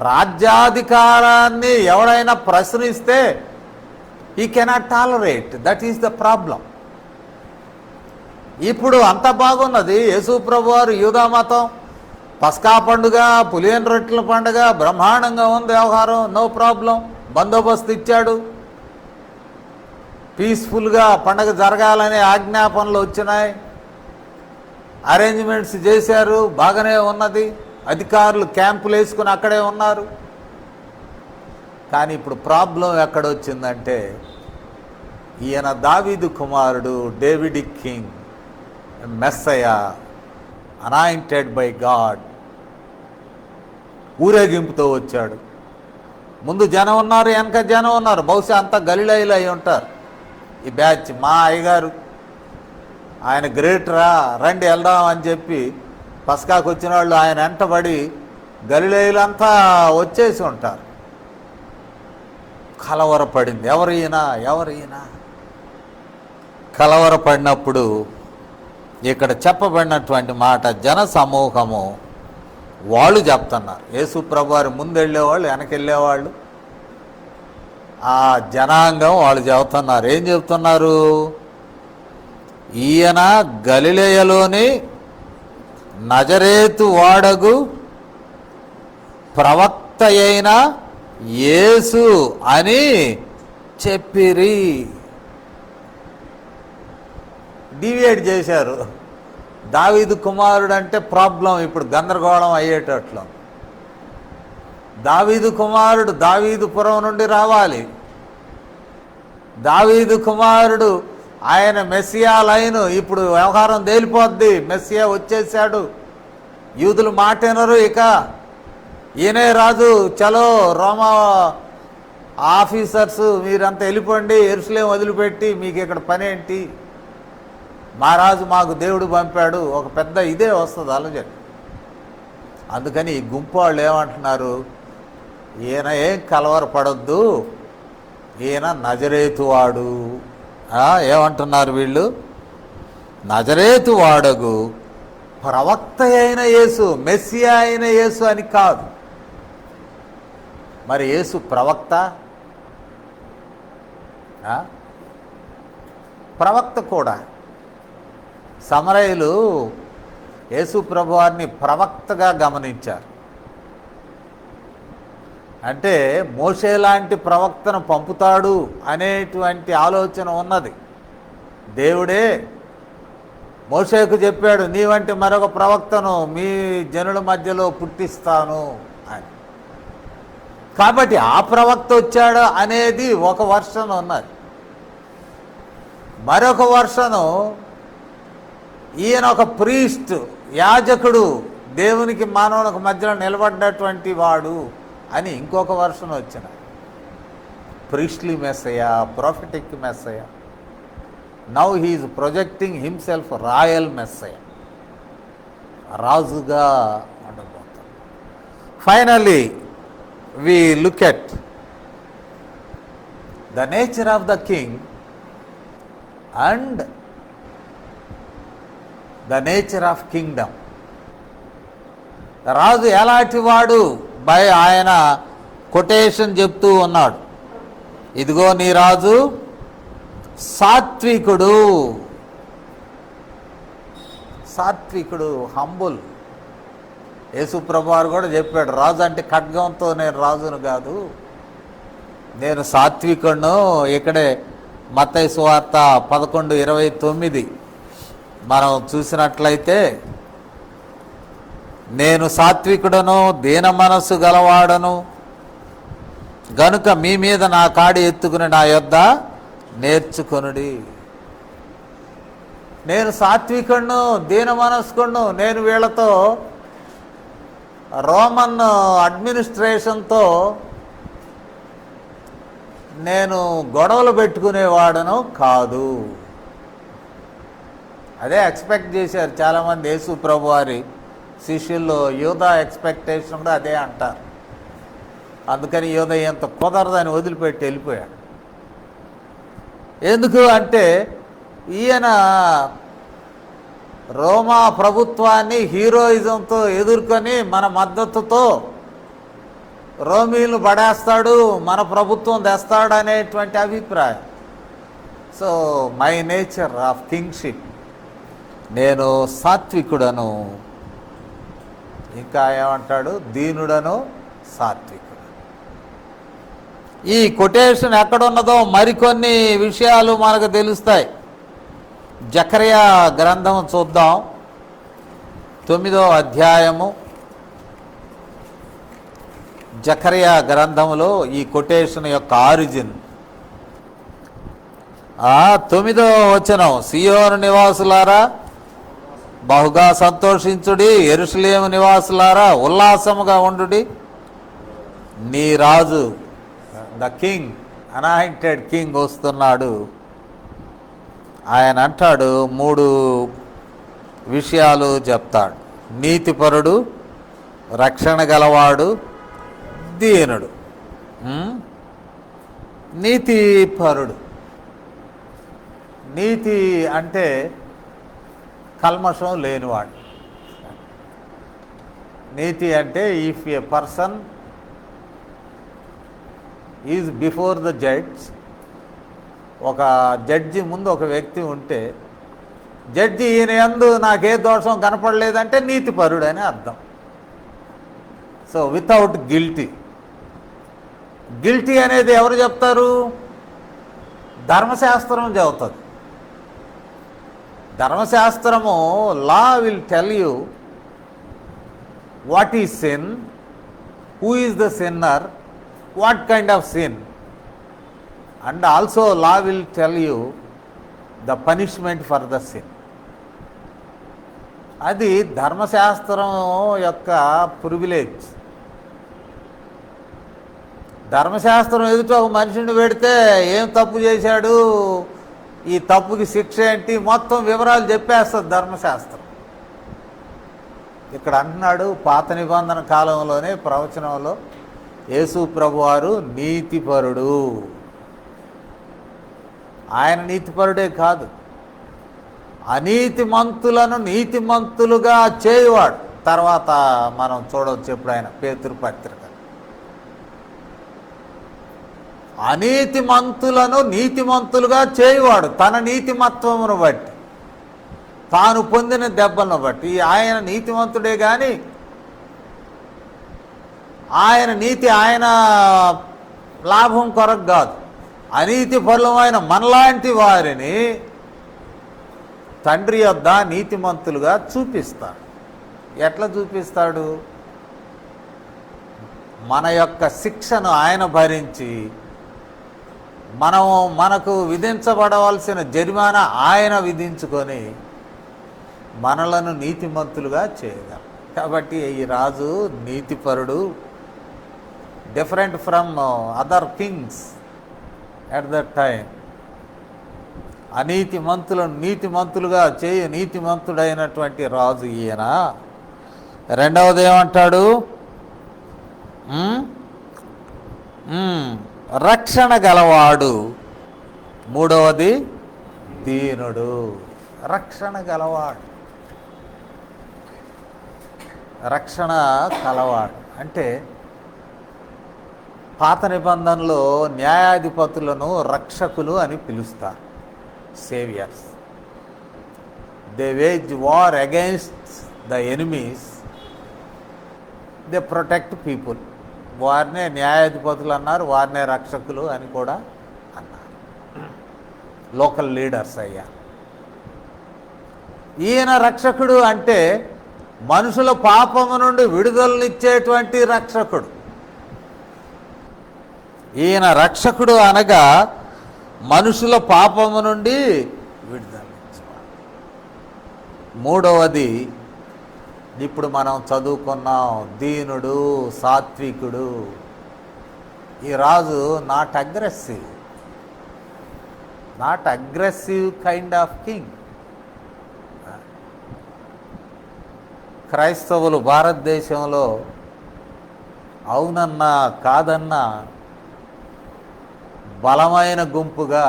రాజ్యాధికారాన్ని ఎవరైనా ప్రశ్నిస్తే he cannot tolerate. That is the problem. ఇప్పుడు అంత బాగున్నది. యేసు ప్రభువారు యూదా మతం, పస్కా పండుగ, పులియన్ రొట్టెల పండుగ బ్రహ్మాండంగా ఉంది వ్యవహారం, నో ప్రాబ్లం. బందోబస్తు ఇచ్చాడు, పీస్ఫుల్గా పండగ జరగాలనే ఆజ్ఞాపనలు వచ్చినాయి, అరేంజ్మెంట్స్ చేశారు, బాగానే ఉన్నది. అధికారులు క్యాంపులు వేసుకుని అక్కడే ఉన్నారు. కానీ ఇప్పుడు ప్రాబ్లం ఎక్కడొచ్చిందంటే, ఈయన దావీదు కుమారుడు, Davidic king, messiah, anointed by God, ఊరేగింపుతో వచ్చాడు. ముందు జనం ఉన్నారు, వెనక జనం ఉన్నారు. బహుశా అంతా గలిలయలు అయి ఉంటారు ఈ బ్యాచ్. మా అయ్యగారు ఆయన గ్రేటరా, రండి వెళ్దాం అని చెప్పి పస్కాకు వచ్చిన వాళ్ళు ఆయన వెంటబడి గలిలయలంతా వచ్చేసి ఉంటారు. కలవరపడింది. ఎవరైనా కలవరపడినప్పుడు ఇక్కడ చెప్పబడినటువంటి మాట, జన సమూహము వాళ్ళు చెప్తున్నారు. యేసు ప్రభువారు ముందు వెళ్ళేవాళ్ళు, వెనకెళ్ళేవాళ్ళు, ఆ జనాంగం వాళ్ళు చెబుతున్నారు. ఏం చెబుతున్నారు? ఈయన గలిలయలోని నజరేతు వాడగు ప్రవక్త అయిన యేసు అని చెప్పిరి. డివియేట్ చేశారు. దావీదు కుమారుడు అంటే ప్రాబ్లం ఇప్పుడు గందరగోళం అయ్యేటట్లు. దావీదు కుమారుడు దావీదుపురం నుండి రావాలి. దావీదు కుమారుడు ఆయన మెస్సియా లైను. ఇప్పుడు వ్యవహారం తేలిపోద్ది, మెస్సియా వచ్చేసాడు. యూదులు మాటేనరు, ఇక ఈయనే రాజు, చలో రోమా ఆఫీసర్స్ మీరంతా వెళ్ళిపోండి, యెరూషలేం వదిలిపెట్టి, మీకు ఇక్కడ పని ఏంటి, మా రాజు మాకు దేవుడు పంపాడు, ఒక పెద్ద ఇదే వస్తుంది ఆలోచన. అందుకని ఈ గుంపు వాళ్ళు ఏమంటున్నారు, ఈయన ఏం కలవరపడొద్దు, ఈయన నజరేతువాడు. ఏమంటున్నారు వీళ్ళు? నజరేతు వాడగు ప్రవక్త అయిన యేసు, మెస్సియా అయిన యేసు అని కాదు. మరి యేసు ప్రవక్త? ప్రవక్త కూడా. సమరయులు యేసు ప్రభువారిని ప్రవక్తగా గమనించారు. అంటే మోషే లాంటి ప్రవక్తను పంపుతాడు అనేటువంటి ఆలోచన ఉన్నది. దేవుడే మోషేకు చెప్పాడు, నీ వంటి మరొక ప్రవక్తను మీ జనుల మధ్యలో పుట్టిస్తాను అని. కాబట్టి ఆ ప్రవక్త వచ్చాడు అనేది ఒక వర్షన్ ఉన్నది. మరొక వర్షను ఈయన ఒక ప్రీస్ట్, యాజకుడు, దేవునికి మానవునికి మధ్యలో నిలబడ్డటువంటి వాడు అని ఇంకొక వర్షన్ వచ్చిన. Priestly messiah, prophetic messiah. Now he is projecting himself royal messiah, రాజుగా ఉండబోతాడు. Finally we look at the nature of the king and the nature of kingdom. రాజు ఎలాంటి వాడు బై ఆయన కొటేషన్ చెప్తూ ఉన్నాడు. ఇదిగో నీ రాజు సాత్వికుడు, సాత్వికుడు, హంబుల్. యేసు ప్రభువారు కూడా చెప్పాడు, రాజు అంటే ఖడ్గంతో నేను రాజును కాదు, నేను సాత్వికుడును. ఇక్కడే మత్తయి సువార్త 11:29 మనం చూసినట్లయితే, నేను సాత్వికుడను, దీన మనస్సు గలవాడను గనుక మీ మీద నా కాడి ఎత్తుకుని నా యొద్ద నేర్చుకొనుడి. నేను సాత్వికుడును, దీన మనస్కుడును. నేను వీళ్ళతో రోమన్ అడ్మినిస్ట్రేషన్తో నేను గొడవలు పెట్టుకునేవాడను కాదు. అదే ఎక్స్పెక్ట్ చేశారు చాలామంది యేసు ప్రభు వారి శిష్యుల్లో. యూదా ఎక్స్పెక్టేషన్ కూడా అదే అంటారు. అందుకని యూదా ఎంత కుదరదని వదిలిపెట్టి వెళ్ళిపోయాడు. ఎందుకు అంటే ఈయన రోమా ప్రభుత్వాన్ని హీరోయిజంతో ఎదుర్కొని మన మద్దతుతో రోమీలు పడేస్తాడు, మన ప్రభుత్వం తెస్తాడు అనేటువంటి అభిప్రాయం. So my nature of kingship, నేను సాత్వికుడను, ఇంకా ఏమంటాడు, దీనుడను సాత్వికుడు. ఈ కొటేషన్ ఎక్కడున్నదో మరికొన్ని విషయాలు మనకు తెలుస్తాయి. జకర్యా గ్రంథం చూద్దాం, 9వ అధ్యాయము. జకర్యా గ్రంథములో ఈ కొటేషన్ యొక్క ఆరిజిన్ 9వ వచనం. సియోను నివాసులారా బహుగా సంతోషించుడి, యెరూషలేము నివాసులారా ఉల్లాసముగా ఉండుడి. నీ రాజు, ద కింగ్, అనాయింటెడ్ కింగ్ వస్తున్నాడు. ఆయన అంటాడు, 3 విషయాలు చెప్తాడు. నీతిపరుడు, రక్షణ గలవాడు, దీనుడు. నీతిపరుడు, నీతి అంటే కల్మషం లేనివాడు. నీతి అంటే if A person is before the judge, ఒక జడ్జి ముందు ఒక వ్యక్తి ఉంటే జడ్జి ఈయన యందు నాకే దోషం కనపడలేదంటే నీతిపరుడు అని అర్థం. So without guilty. గిల్టీ అనేది ఎవరు చెప్తారు? ధర్మశాస్త్రం చెబుతుంది. ధర్మశాస్త్రము law will tell you what is sin, who is the sinner, what kind of sin, and also law will tell you the punishment for the sin. అది ధర్మశాస్త్రం యొక్క ప్రివిలేజ్. ధర్మశాస్త్రం ఎదుట ఒక మనిషిని పెడితే ఏం తప్పు చేశాడు, ఈ తప్పుకి శిక్ష ఏంటి, మొత్తం వివరాలు చెప్పేస్తుంది ధర్మశాస్త్రం. ఇక్కడ అంటున్నాడు, పాత నిబంధన కాలంలోనే ప్రవచనంలో యేసు ప్రభువారు నీతిపరుడు. ఆయన నీతిపరుడే కాదు, అనీతిమంతులను నీతిమంతులుగా చేయువాడు. తర్వాత మనం చూడవచ్చు ఎప్పుడైనా పేతురు పత్రిక. అనీతిమంతులను నీతిమంతులుగా చేయువాడు తన నీతిమత్వమును బట్టి, తాను పొందిన దెబ్బలను బట్టి. ఆయన నీతిమంతుడే కానీ ఆయన నీతి ఆయన లాభం కొరకు కాదు. అనీతి పరులమైన మనలాంటి వారిని తండ్రి యొద్ద నీతిమంతులుగా చూపిస్తాడు. ఎట్లా చూపిస్తాడు? మన యొక్క శిక్షను ఆయన భరించి, మనకు విధించబడవలసిన జరిమానా ఆయన విధించుకొని మనలను నీతిమంతులుగా చేయగలం. కాబట్టి ఈ రాజు నీతిపరుడు, different from other kings at that time. అనీతిమంతులను నీతిమంతులుగా చేయు నీతిమంతుడైనటువంటి రాజు ఈయన. రెండవది ఏమంటాడు? రక్షణ గలవాడు. మూడవది దీనుడు. రక్షణ గలవాడు, రక్షణ కలవాడు అంటే పాత నిబంధనలో న్యాయాధిపతులను రక్షకులు అని పిలుస్తారు, saviours. They wage war against the enemies, they protect people. వారినే న్యాయాధిపతులు అన్నారు, వారినే రక్షకులు అని కూడా అన్నారు. లోకల్ లీడర్స్ అయ్యా. ఈయన రక్షకుడు అంటే మనుషుల పాపము నుండి విడుదలనిచ్చేటువంటి రక్షకుడు. ఈయన రక్షకుడు అనగా మనుషుల పాపము నుండి విడుదలనిచ్చేవాడు. మూడవది ఇప్పుడు మనం చదువుకున్నాం, దీనుడు, సాత్వికుడు. ఈ రాజు not aggressive kind of king. క్రైస్తవులు భారతదేశంలో అవునన్నా కాదన్నా బలమైన గుంపుగా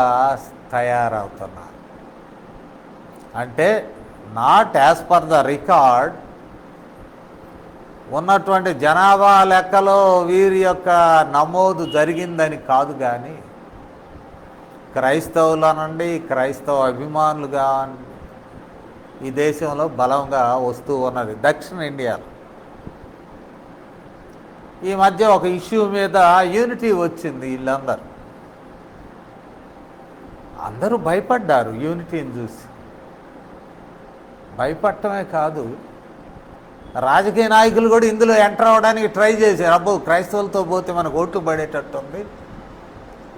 తయారవుతున్నారు. అంటే not as per the record, ఉన్నటువంటి జనాభా లెక్కలో వీరి యొక్క నమోదు జరిగిందని కాదు, కానీ క్రైస్తవుల నుండి క్రైస్తవ అభిమానులుగా ఈ దేశంలో బలంగా వస్తూ ఉన్నది. దక్షిణ ఇండియాలో ఈ మధ్య ఒక ఇష్యూ మీద యూనిటీ వచ్చింది. అందరూ భయపడ్డారు యూనిటీని చూసి. భయపడటమే కాదు, రాజకీయ నాయకులు కూడా ఇందులో ఎంటర్ అవ్వడానికి ట్రై చేశారు. అబ్బో, క్రైస్తవులతో పోతే మనకు ఓట్లు పడేటట్టుంది,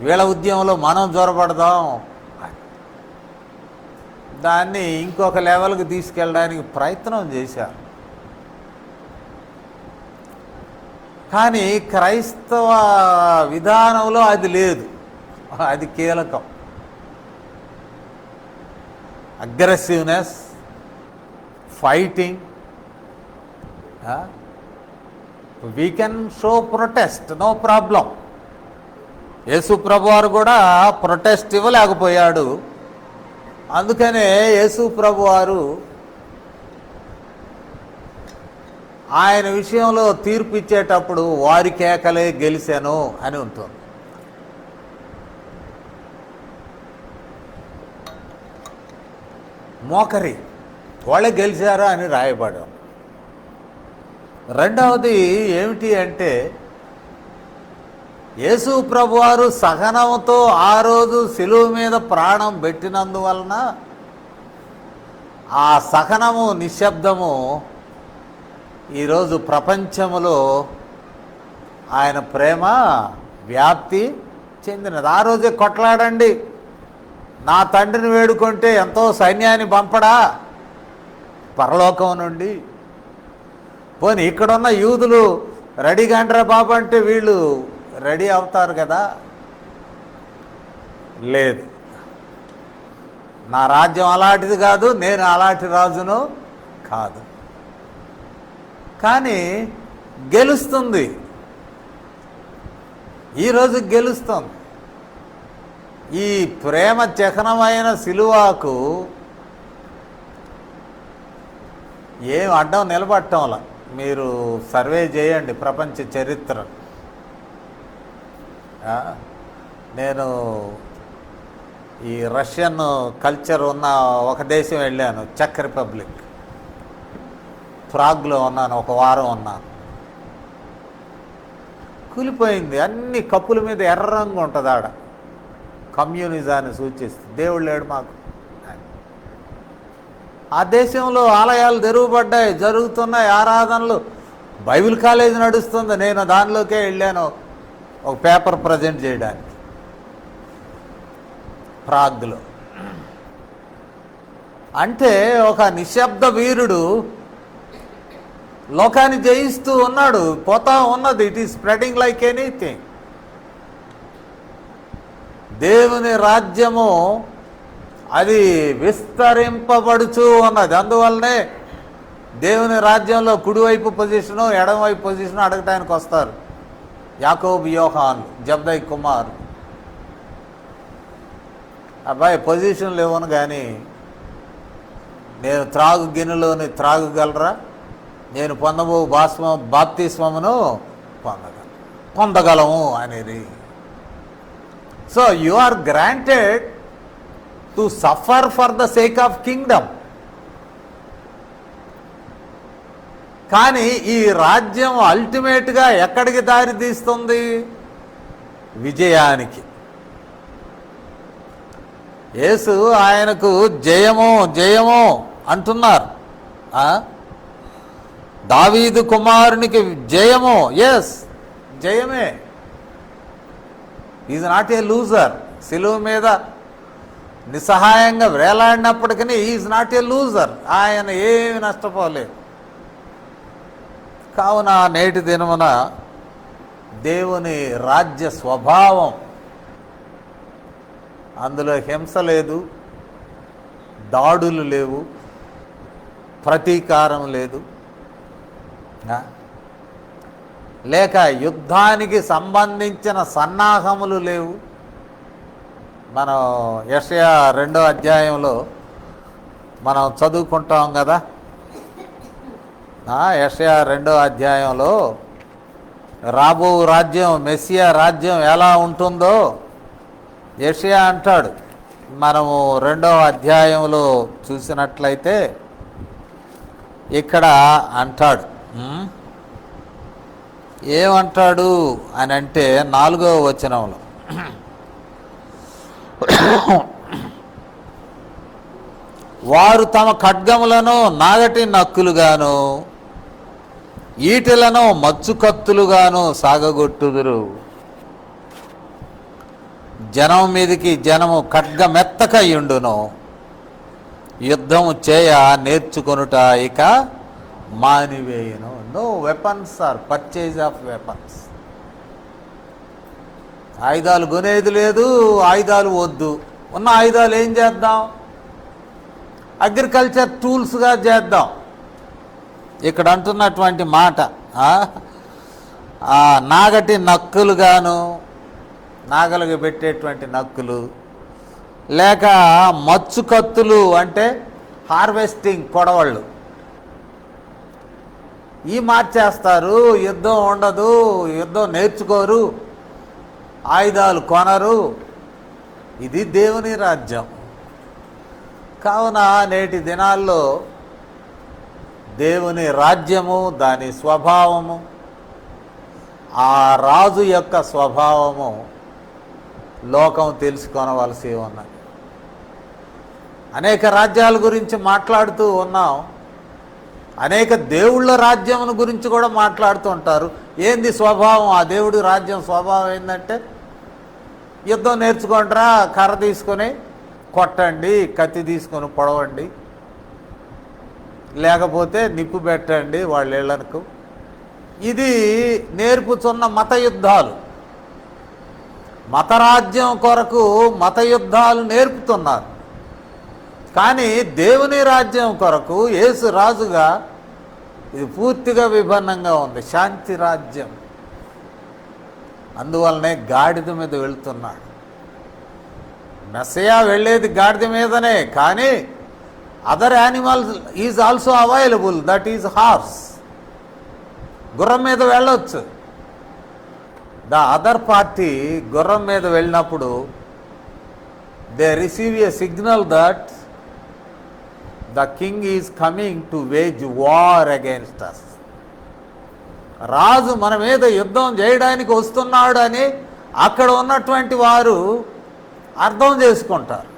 వీళ్ళ ఉద్యమంలో మనం జొరబడదాం, దాన్ని ఇంకొక లెవెల్కి తీసుకెళ్ళడానికి ప్రయత్నం చేశారు. కానీ క్రైస్తవ విధానంలో అది లేదు. అది కీలకం. Aggressiveness, fighting. We can show protest, no problem. యేసు ప్రభువారు కూడా ప్రొటెస్ట్ ఇవ్వలేకపోయాడు. అందుకనే యేసు ప్రభువారు ఆయన విషయంలో తీర్పు ఇచ్చేటప్పుడు వారి కేకలే గెలిచాను అని ఉంటుంది. మోకరి వాళ్ళే గెలిచారు అని రాయబడ్డాం. రెండవది ఏమిటి అంటే, యేసు ప్రభువారు సహనంతో ఆ రోజు శిలువ మీద ప్రాణం పెట్టినందువలన ఆ సహనము, నిశ్శబ్దము ఈరోజు ప్రపంచములో ఆయన ప్రేమ వ్యాప్తి చెందినది. ఆ రోజే కొట్లాడండి, నా తండ్రిని వేడుకుంటే ఎంతో సైన్యాన్ని పంపడా పరలోకం నుండి. పోనీ ఇక్కడున్న యూదులు రెడీగా అంటారా బాబు అంటే వీళ్ళు రెడీ అవుతారు కదా. లేదు, నా రాజ్యం అలాంటిది కాదు, నేను అలాంటి రాజును కాదు. కానీ గెలుస్తుంది, ఈరోజు గెలుస్తుంది. ఈ ప్రేమ చిహ్నమైన సిలువకు ఏం అడ్డం నిలబడటంలా. మీరు సర్వే చేయండి ప్రపంచ చరిత్ర. నేను ఈ రష్యన్ కల్చర్ ఉన్న ఒక దేశం వెళ్ళాను, చెక్ రిపబ్లిక్. ప్రాగ్లో ఉన్నాను, ఒక వారం ఉన్నాను. కూలిపోయింది. అన్ని కప్పుల మీద ఎర్ర రంగు ఉంటుంది. ఆడ కమ్యూనిజాన్ని సూచిస్తుంది. దేవుడు లేడు మాకు. ఆ దేశంలో ఆలయాలు తెరువబడ్డాయి, జరుగుతున్నాయి ఆరాధనలు. బైబిల్ కాలేజీ నడుస్తుంది. నేను దానిలోకే వెళ్ళాను ఒక పేపర్ ప్రజెంట్ చేయడానికి ప్రాగ్లో. అంటే ఒక నిశ్శబ్ద వీరుడు లోకాన్ని జయిస్తూ ఉన్నాడు, పోతా ఉన్నది. It is spreading like anything. దేవుని రాజ్యము అది విస్తరింపబడుచూ ఉన్నది. అందువల్లనే దేవుని రాజ్యంలో కుడివైపు పొజిషను, ఎడమవైపు పొజిషను అడగటానికి వస్తారు యాకోబు, యోహాను, జబ్దయి కుమారు. అబ్బాయి పొజిషన్లు ఇవ్వను, కానీ నేను త్రాగు గిన్నెలోని త్రాగగలరా, నేను పొందబో బాప్తిస్మమును పొందగలము అనేది. So you are granted to suffer for the sake of kingdom. కానీ ఈ రాజ్యం అల్టిమేట్గా ఎక్కడికి దారి తీస్తుంది? విజయానికి. యేసు ఆయనకు జయము జయము అంటున్నారు. దావీదు కుమారునికి జయము, ఎస్ జయమే. Is not a loser. సిలువ మీద నిస్సహాయంగా వేలాడినప్పటికీ ఈజ్ నాట్ ఏ లూజర్. ఆయన ఏమి నష్టపోలేదు. కావున నేటి దినమున దేవుని రాజ్య స్వభావం, అందులో హింస లేదు, దాడులు లేవు, ప్రతీకారం లేదు, లేక యుద్ధానికి సంబంధించిన సన్నాహములు లేవు. మనం యెషయా 2వ అధ్యాయంలో మనం చదువుకుంటాం కదా. యెషయా 2వ అధ్యాయంలో రాబో రాజ్యం, మెస్సియా రాజ్యం ఎలా ఉంటుందో యెషయా అంటాడు. మనము 2వ అధ్యాయంలో చూసినట్లయితే ఇక్కడ అంటాడు. ఏమంటాడు అని అంటే 4వ వచనంలో, వారు తమ ఖడ్గములను నాగటి నక్కులుగాను ఈటెలను మచ్చుకత్తులుగాను సాగగొట్టుదురు. జనం మీదికి జనము ఖడ్గమెత్తకయుండును, యుద్ధము చేయ నేర్చుకొనుట ఇక మానివేయును. No weapons or purchase of weapons. ఆయుధాలు కొనేది లేదు, ఆయుధాలు వద్దు. ఉన్న ఆయుధాలు ఏం చేద్దాం? అగ్రికల్చర్ టూల్స్గా చేద్దాం. ఇక్కడ అంటున్నటువంటి మాట నాగటి నక్కులుగాను, నాగలికి పెట్టేటువంటి నక్కులు, లేక మచ్చు కత్తులు అంటే హార్వెస్టింగ్ కొడవళ్ళు, ఈ మార్చేస్తారు. యుద్ధం ఉండదు, యుద్ధం నేర్చుకోరు, ఆయుధాలు కొనరు. ఇది దేవుని రాజ్యం. కావున నేటి దినాల్లో దేవుని రాజ్యము, దాని స్వభావము, ఆ రాజు యొక్క స్వభావము లోకం తెలుసుకొనవలసి ఉన్నది. అనేక రాజ్యాల గురించి మాట్లాడుతూ ఉన్నాం, అనేక దేవుళ్ళ రాజ్యం గురించి కూడా మాట్లాడుతూ ఉంటారు. ఏంది స్వభావం? ఆ దేవుడి రాజ్యం స్వభావం ఏంటంటే, యుద్ధం నేర్చుకుంటారా, కర్ర తీసుకొని కొట్టండి, కత్తి తీసుకొని పొడవండి, లేకపోతే నిప్పు పెట్టండి వాళ్ళ ఇళ్లకు. ఇది నేర్పుతున్న మత యుద్ధాలు. మతరాజ్యం కొరకు మత యుద్ధాలు నేర్పుతున్నారు. కానీ దేవుని రాజ్యం కొరకు యేసు రాజుగా ఇది పూర్తిగా విభిన్నంగా ఉంది. శాంతి రాజ్యం. అందువల్లనే గాడిద మీద వెళుతున్నాడు. మెస్సయా వెళ్ళేది గాడిద మీదనే, కానీ other animals is also available, that is horse. గుర్రం మీద వెళ్ళొచ్చు. ద అదర్ పార్టీ గుర్రం మీద వెళ్ళినప్పుడు they receive a signal that the king is coming to wage war against us. రాజు మన మీద యుద్ధం చేయడానికి వస్తున్నాడు అని అక్కడ ఉన్నటువంటి వారు అర్థం చేసుకుంటారు.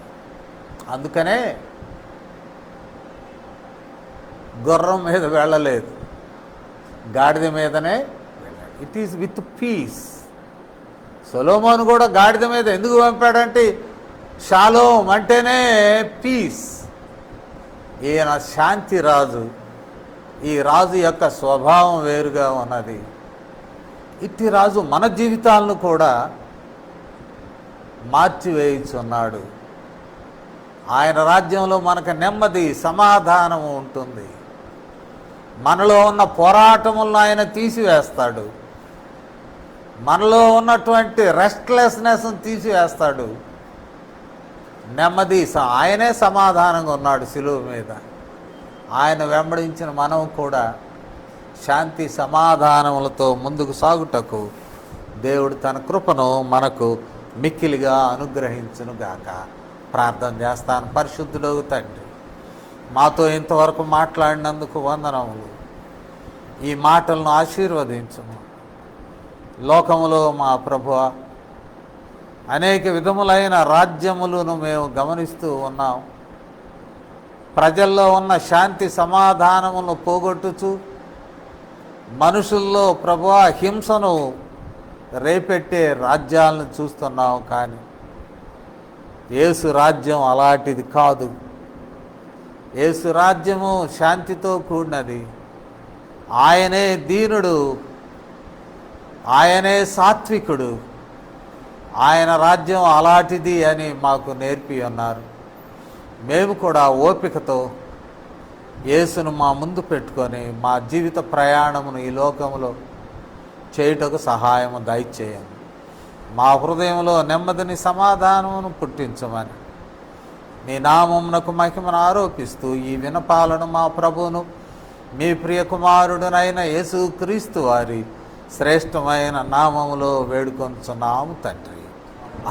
అందుకనే గుర్రం మీద వెళ్ళలేదు, గాడిద మీదనే వెళ్ళాడు. It is with peace. సొలొమోను కూడా గాడిద మీద ఎందుకు పంపాడంటే, షాలోమ్ అంటేనే పీస్. ఈయన శాంతి రాజు. ఈ రాజు యొక్క స్వభావం వేరుగా ఉన్నది. ఇట్టి రాజు మన జీవితాలను కూడా మార్చివేయుచున్నాడు. ఆయన రాజ్యంలో మనకు నెమ్మది, సమాధానము ఉంటుంది. మనలో ఉన్న పోరాటములను ఆయన తీసివేస్తాడు. మనలో ఉన్నటువంటి రెస్ట్లెస్నెస్ని తీసివేస్తాడు. నెమ్మది, ఆయనే సమాధానంగా ఉన్నాడు శిలువ మీద. ఆయన వెంబడించిన మనం కూడా శాంతి సమాధానములతో ముందుకు సాగుటకు దేవుడు తన కృపను మనకు మిక్కిలిగా అనుగ్రహించునుగాక. ప్రార్థన చేస్తాను. పరిశుద్ధుడగు తండ్రి, మాతో ఇంతవరకు మాట్లాడినందుకు వందనములు. ఈ మాటలను ఆశీర్వదించుము. లోకములో మా ప్రభువ అనేక విధములైన రాజ్యములను మేము గమనిస్తూ ఉన్నాం. ప్రజల్లో ఉన్న శాంతి సమాధానమును పోగొట్టుచు మనుషుల్లో ప్రభువా హింసను రేపెట్టే రాజ్యాలను చూస్తున్నాం. కానీ యేసు రాజ్యం అలాంటిది కాదు. యేసు రాజ్యము శాంతితో కూడినది. ఆయనే దీనుడు, ఆయనే సాత్వికుడు. ఆయన రాజ్యం అలాంటిది అని మాకు నేర్పి ఉన్నారు. మేము కూడా ఓపికతో యేసును మా ముందు పెట్టుకొని మా జీవిత ప్రయాణమును ఈ లోకములో చేయుటకు సహాయము దయచేయండి. మా హృదయంలో నెమ్మదిని సమాధానమును పుట్టించమని నీ నామమునకు మహిమను ఆరోపిస్తూ ఈ వినపాలను మా ప్రభువును మీ ప్రియ కుమారుడునైన యేసుక్రీస్తు వారి శ్రేష్టమైన నామములో వేడుకొంచున్నాము తండ్రి.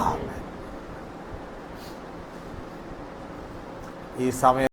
ఆమేన్. ఈ సమయం